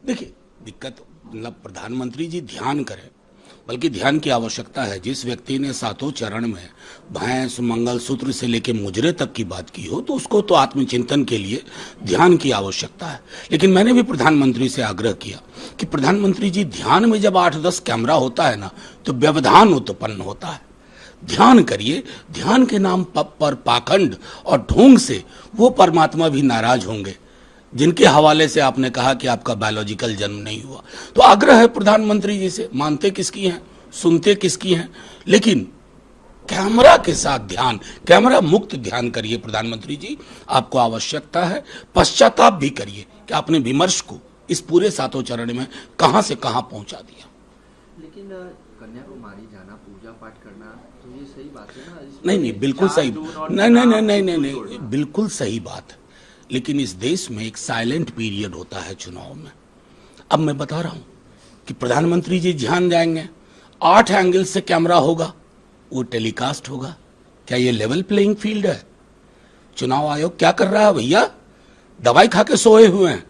देखिए, दिक्कत मतलब प्रधानमंत्री जी ध्यान करें, बल्कि ध्यान की आवश्यकता है। जिस व्यक्ति ने सातों चरण में भैंस मंगलसूत्र से लेकर मुजरे तक की बात की हो, तो उसको तो आत्मचिंतन के लिए ध्यान की आवश्यकता है। लेकिन मैंने भी प्रधानमंत्री से आग्रह किया कि प्रधानमंत्री जी, ध्यान में जब 8-10 कैमरा होता है ना, तो व्यवधान उत्पन्न होता है। ध्यान करिए। ध्यान के नाम पर पाखंड और ढोंग से वो परमात्मा भी नाराज होंगे जिनके हवाले से आपने कहा कि आपका बायोलॉजिकल जन्म नहीं हुआ। तो आग्रह है प्रधानमंत्री जी से, मानते किसकी हैं, सुनते किसकी हैं, लेकिन कैमरा के साथ ध्यान, कैमरा मुक्त ध्यान करिए प्रधानमंत्री जी। आपको आवश्यकता है, पश्चाताप भी करिए कि आपने विमर्श को इस पूरे सातों चरण में कहां से कहां पहुंचा दिया। लेकिन कन्याकुमारी जाना, पूजा पाठ करना, तो ये सही बात है ना? नहीं, बिल्कुल सही, नहीं, बिल्कुल सही बात है। लेकिन इस देश में एक साइलेंट पीरियड होता है चुनाव में। अब मैं बता रहा हूं कि प्रधानमंत्री जी ध्यान जाएंगे, 8 एंगल से कैमरा होगा, वो टेलीकास्ट होगा। क्या ये लेवल प्लेइंग फील्ड है? चुनाव आयोग क्या कर रहा है भैया? दवाई खा के सोए हुए हैं।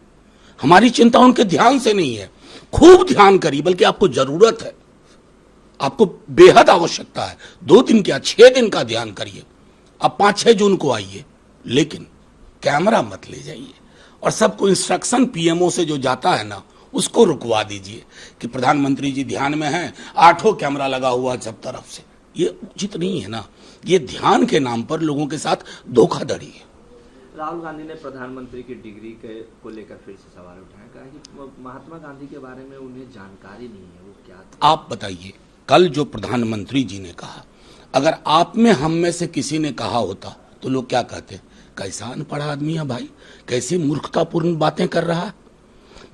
हमारी चिंता उनके ध्यान से नहीं है। खूब ध्यान करिए, बल्कि आपको जरूरत है, आपको बेहद आवश्यकता है। 2 दिन क्या, 6 दिन का ध्यान करिए। अब 5-6 जून को आइए, लेकिन कैमरा मत ले जाइए। और सबको इंस्ट्रक्शन पीएमओ से जो जाता है ना, उसको रुकवा दीजिए कि प्रधानमंत्री जी ध्यान में हैं, 8 कैमरा लगा हुआ सब तरफ से। ये उचित नहीं है ना। ये ध्यान के नाम पर लोगों के साथ धोखाधड़ी है। राहुल गांधी ने प्रधानमंत्री की डिग्री को लेकर फिर से सवाल उठाया, कहा कि महात्मा गांधी के बारे में उन्हें जानकारी नहीं है, वो क्या था? आप बताइए, कल जो प्रधानमंत्री जी ने कहा, अगर आप में हम में से किसी ने कहा होता तो लोग क्या कहते? कैसा अनपढ़ आदमी है भाई, कैसी मूर्खतापूर्ण बातें कर रहा है।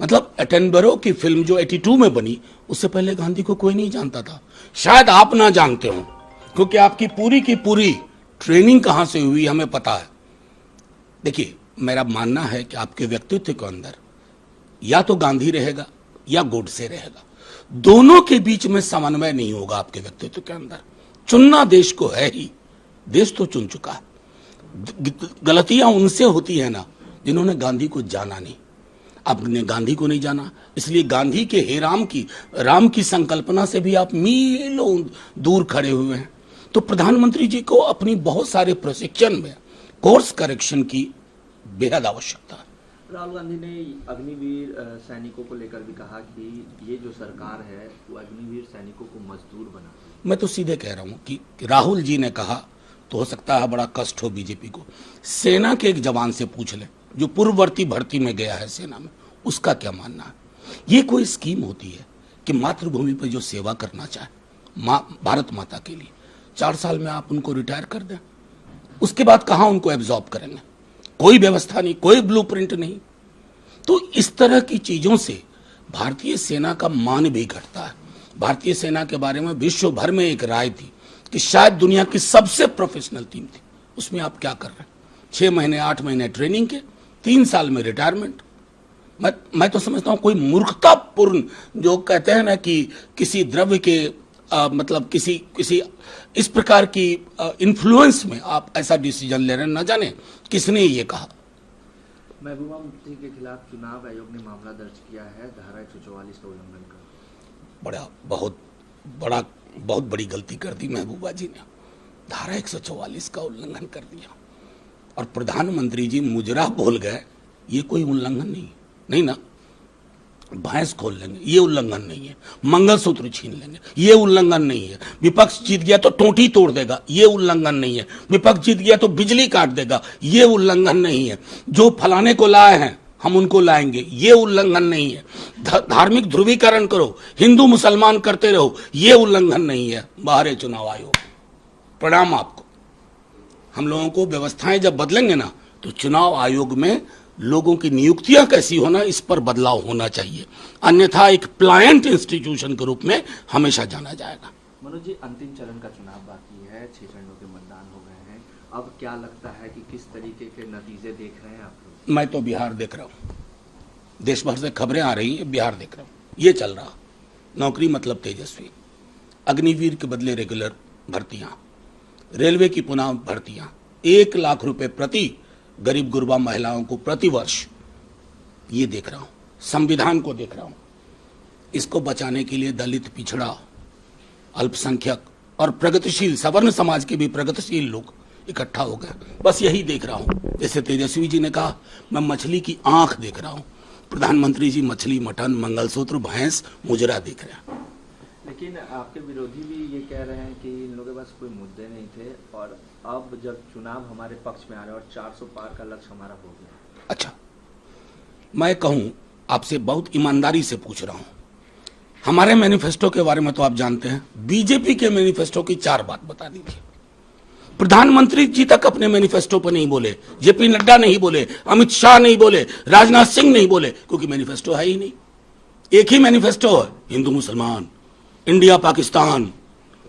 मतलब एटनबरो की फिल्म जो 82 में बनी, उससे पहले गांधी को कोई नहीं जानता था। शायद आप ना जानते हो, क्योंकि आपकी पूरी की पूरी ट्रेनिंग कहां से हुई हमें पता है। देखिए, मेरा मानना है कि आपके व्यक्तित्व के अंदर या तो गांधी रहेगा या गोडसे रहेगा, दोनों के बीच में समन्वय नहीं होगा आपके व्यक्तित्व के अंदर। चुनना देश को है ही, देश तो चुन चुका है। गलतियां उनसे होती है ना जिन्होंने गांधी को जाना नहीं। आपने गांधी को नहीं जाना, इसलिए गांधी के हे राम की संकल्पना से भी आप मीलों दूर खड़े हुए हैं। तो प्रधानमंत्री जी को अपनी बहुत सारे प्रशिक्षण में कोर्स करेक्शन की बेहद आवश्यकता है। राहुल गांधी ने अग्निवीर सैनिकों को लेकर भी कहा कि ये जो सरकार है वो अग्निवीर सैनिकों को मजदूर बनाती है। मैं तो सीधे कह रहा हूं कि राहुल जी ने कहा तो हो सकता है बड़ा कष्ट हो बीजेपी को। सेना के एक जवान से पूछ ले जो पूर्ववर्ती भर्ती में गया है सेना में, उसका क्या मानना है। ये कोई स्कीम होती है कि मातृभूमि पर जो सेवा करना चाहे भारत माता के लिए, 4 साल में आप उनको रिटायर कर दें, उसके बाद कहां उनको एब्जॉर्ब करेंगे? कोई व्यवस्था नहीं, कोई ब्लूप्रिंट नहीं। तो इस तरह की चीजों से भारतीय सेना का मान भी घटता है। भारतीय सेना के बारे में विश्व भर में एक राय थी कि शायद दुनिया की सबसे प्रोफेशनल टीम थी। उसमें आप क्या कर रहे हैं? 6 महीने 8 महीने ट्रेनिंग के, 3 साल में रिटायरमेंट। मैं तो समझता हूं कोई मूर्खतापूर्ण, जो कहते हैं ना कि किसी द्रव्य के मतलब किसी इस प्रकार की इन्फ्लुएंस में आप ऐसा डिसीजन ले रहे हैं, न जाने किसने ये कहा। महबूबा मुफ्ती के खिलाफ चुनाव आयोग ने मामला दर्ज किया है, धारा 144 का उल्लंघन कर। बहुत बड़ी गलती कर दी महबूबा जी ने, धारा 144 का उल्लंघन कर दिया। और प्रधानमंत्री जी मुजरा बोल गए, ये कोई उल्लंघन नहीं ना। भैंस खोल लेंगे, ये उल्लंघन नहीं है। मंगलसूत्र छीन लेंगे, ये उल्लंघन नहीं है। विपक्ष जीत गया तो टोटी तोड़ देगा, ये उल्लंघन नहीं है। विपक्ष जीत गया तो बिजली काट देगा, ये उल्लंघन नहीं है। जो फलाने को लाए हैं हम उनको लाएंगे, ये उल्लंघन नहीं है। धार्मिक ध्रुवीकरण करो, हिंदू मुसलमान करते रहो, ये उल्लंघन नहीं है। बाहर है चुनाव आयोग, प्रणाम आपको। हम लोगों को व्यवस्थाएं जब बदलेंगे ना, तो चुनाव आयोग में लोगों की नियुक्तियां कैसी होना, इस पर बदलाव होना चाहिए। अन्यथा एक प्लायंट इंस्टीट्यूशन के रूप में हमेशा जाना जाएगा। मनोज जी, अंतिम चरण का चुनाव बाकी है, 6 चरणों के मतदान हो गए हैं। अब क्या लगता है कि किस तरीके के नतीजे देख रहे हैं आप लोग? मैं तो बिहार देख रहा हूं, देश भर से खबरें आ रही हैं, बिहार देख रहा हूं। ये चल रहा, नौकरी मतलब तेजस्वी, अग्निवीर के बदले रेगुलर भर्तियां, रेलवे की पुनः भर्तियां, 1 लाख रुपए प्रति गरीब गुरबा महिलाओं को प्रति वर्ष, ये देख रहा हूं। संविधान को देख रहा हूं। इसको बचाने के लिए दलित, पिछड़ा, अल्पसंख्यक और प्रगतिशील सवर्ण समाज के भी प्रगतिशील लोग इकट्ठा हो गए। बस यही देख रहा हूं। जैसे तेजस्वी जी ने कहा, मैं मछली की आंख देख रहा हूं। प्रधानमंत्री जी मछली, मटन, मंगलसूत्र, भैंस, मुजरा देख रहे हैं। लेकिन आपके विरोधी भी ये कह रहे हैं कि इन लोगों के पास कोई मुद्दे नहीं थे और अब जब चुनाव हमारे पक्ष में आ रहे हैं और 400 पार का लक्ष्य हमारा हो गया। अच्छा, मैं कहूं, आपसे बहुत ईमानदारी से पूछ रहा हूं, हमारे मैनिफेस्टो के बारे में तो आप जानते हैं। बीजेपी के मैनिफेस्टो की 4 बात बता दीजिए। प्रधानमंत्री जी तक अपने मैनिफेस्टो पर नहीं बोले, जेपी नड्डा नहीं बोले, अमित शाह नहीं बोले, राजनाथ सिंह नहीं बोले, क्योंकि मैनिफेस्टो है ही नहीं। एक ही मैनिफेस्टो है, हिंदू मुसलमान, इंडिया पाकिस्तान,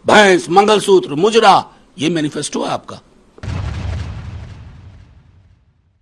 भैंस, मंगलसूत्र, मुजरा, ये मैनिफेस्टो है आपका।